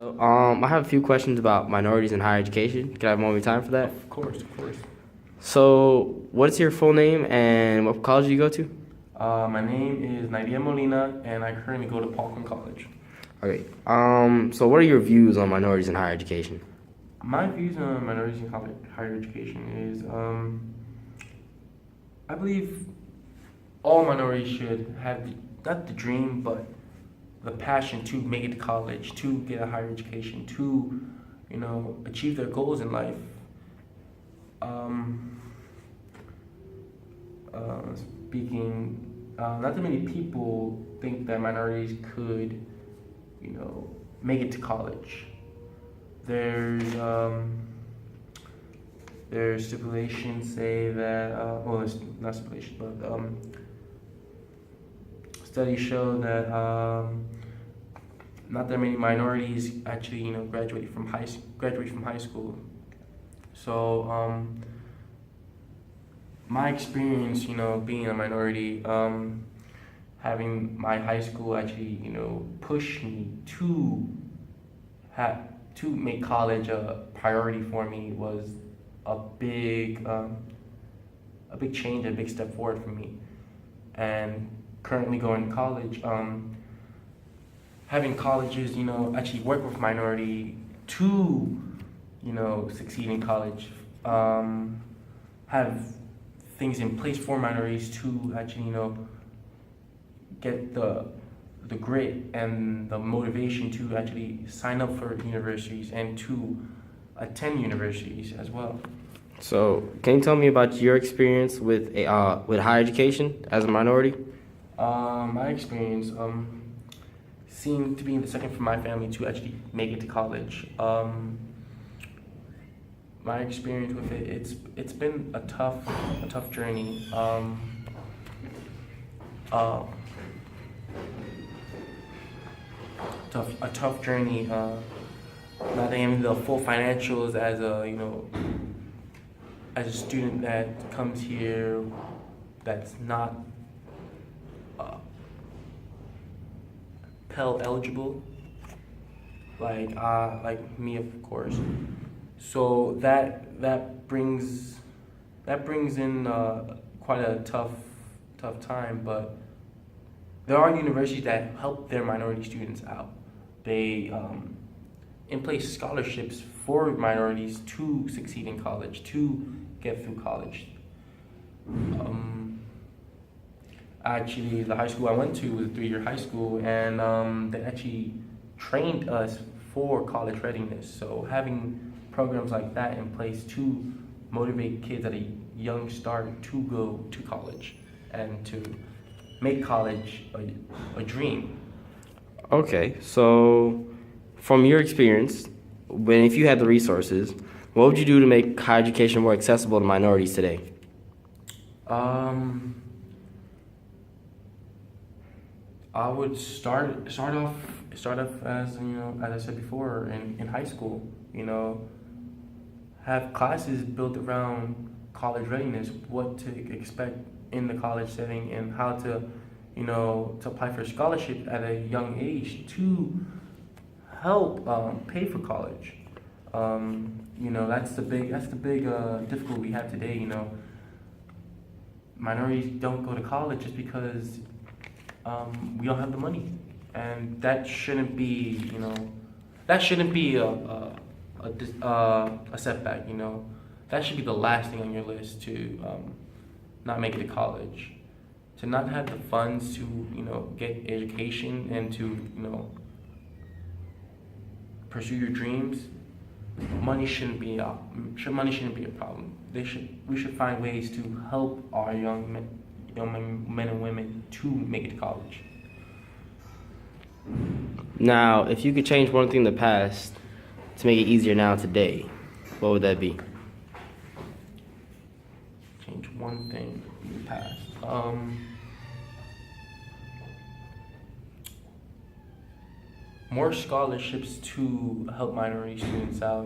I have a few questions about minorities in higher education. Can I have more time for that? Of course, of course. So, what's your full name and what college do you go to? My name is Nadia Molina, and I currently go to Paulson College. Okay. So what are your views on minorities in higher education? My views on minorities in higher education is, I believe all minorities should have not the dream, but the passion to make it to college, to get a higher education, to, achieve their goals in life. Um, not that many people think that minorities could, make it to college. There's stipulations say that, well, it's not stipulations, but studies show that not that many minorities actually, graduate from high school. So my experience, being a minority, having my high school actually, push me to make college a priority for me was a big change, a big step forward for me. And currently going to college, having colleges, actually work with minority to, succeed in college, have things in place for minorities to actually, get the grit and the motivation to actually sign up for universities and to attend universities as well. So, can you tell me about your experience with higher education as a minority? My experience, seemed to be the second from my family to actually make it to college. My experience with it's been a tough journey. A tough journey. Not having the full financials as a student that comes here, that's not Pell eligible, like me, of course. So that brings in quite a tough time. But there are universities that help their minority students out. They in place scholarships for minorities to succeed in college, to get through college. Actually, the high school I went to was a 3-year high school, and they actually trained us for college readiness. So having programs like that in place to motivate kids at a young start to go to college and to make college a dream. Okay, so from your experience, if you had the resources, what would you do to make higher education more accessible to minorities today? I would start off as as I said before in high school. Have classes built around college readiness, what to expect in the college setting, and how to to apply for scholarship at a young age to help pay for college. That's the big difficulty we have today. Minorities don't go to college just because we don't have the money, and that shouldn't be a setback. That should be the last thing on your list to not make it to college, to not have the funds to get education and to pursue your dreams. Money shouldn't be a problem. We should find ways to help our young men and women to make it to college. Now, if you could change one thing in the past to make it easier now today, what would that be? Change one thing in the past. More scholarships to help minority students out.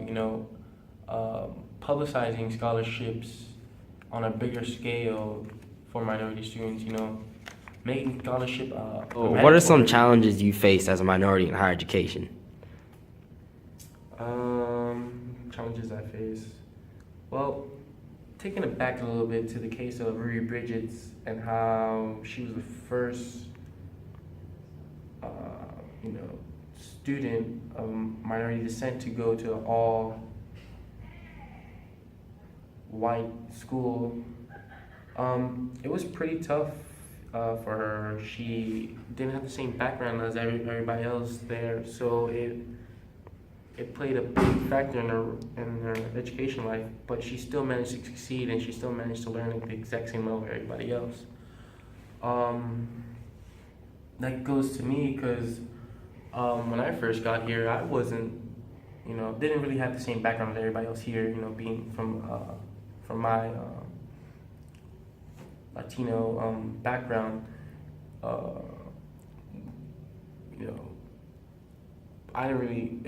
Publicizing scholarships on a bigger scale for minority students. Making scholarship. What are some challenges you face as a minority in higher education? Challenges I face. Well, taking it back a little bit to the case of Ruby Bridges and how she was the first, uh, you know, student of minority descent to go to an all white school. It was pretty tough for her. She didn't have the same background as everybody else there, so it played a big factor in her education life. But she still managed to succeed, and she still managed to learn at the exact same level as everybody else. Um, that goes to me because when I first got here, I wasn't, didn't really have the same background as everybody else here. Being from my Latino background, you know, I didn't really.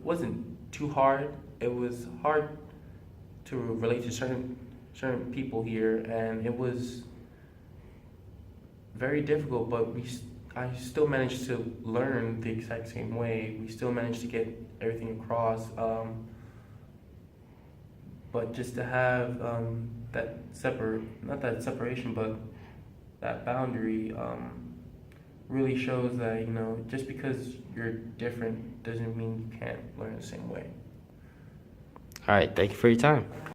Wasn't too hard. It was hard to relate to certain people here, and it was very difficult. But I still managed to learn the exact same way. We still managed to get everything across. But just to have not that separation, but that boundary, really shows that, just because you're different doesn't mean you can't learn the same way. All right, thank you for your time.